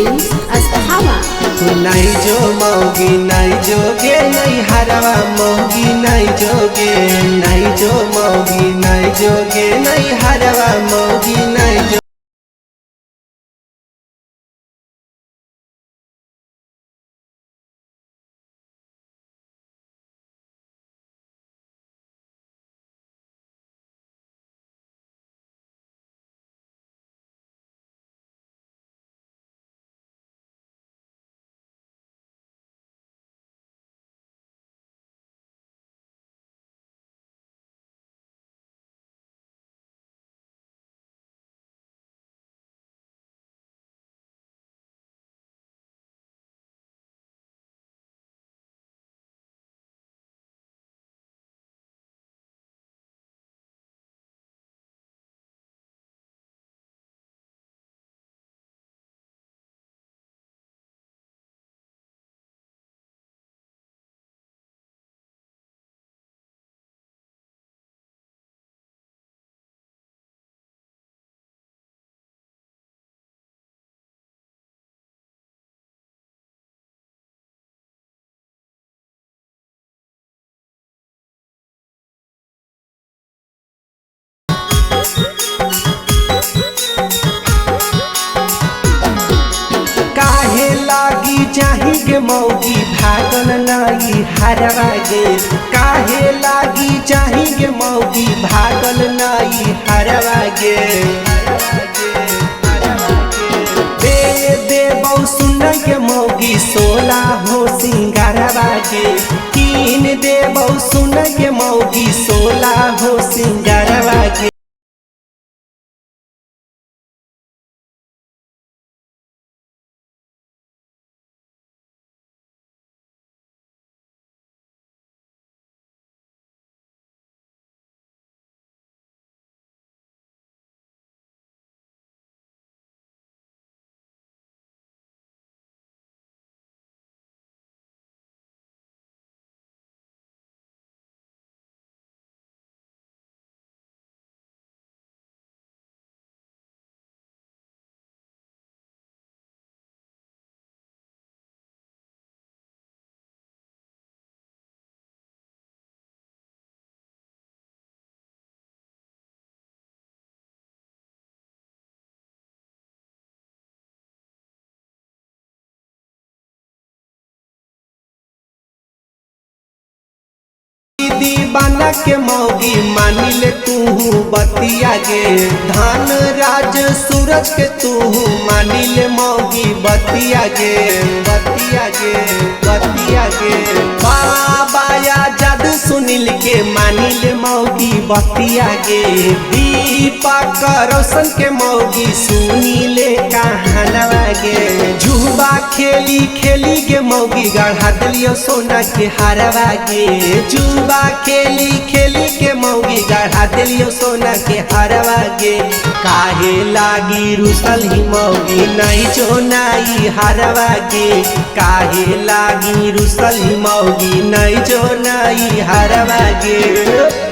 Films अस्थामा। नहीं जो मौगी नहीं जोगे नहीं हरवा मौगी नहीं जोगे नहीं जो मौगी नहीं जोगे नहीं हरवा मौगी नहीं जो काहे लागी चाहिए मौगी भागल नहीं हरवा गे काहे लागी चाहिए मौगी भागल नहीं हरवा गे दे दे बहु सुन के मौगी सोला हो सिंगारवा गे कीन दे बहु सुन के मौगी सोला हो सिंगारवा गे। दीवाना के मौगी मानी ले तू बतिया गे धान राज सूरज के तू मानी ले मौगी बतिया गे बतिया गे बतिया गे बाबा या जादू सुनील के मानी ले मौगी बतिया गे दीपक रोशन के मौगी सुनी ले कहानवा गे झूबा खेली खेली के मौगी गढ़ा दिलियो सोना के हरवा गे जुबा खेली खेली के मौगी गढ़ा दिलियो सोना के हरवा गे काहे लागी रुसल ही मौगी नहीं जो नाई हरवा गे काहे लागी रुसल ही मौगी नहीं जो नाई हरवा गे।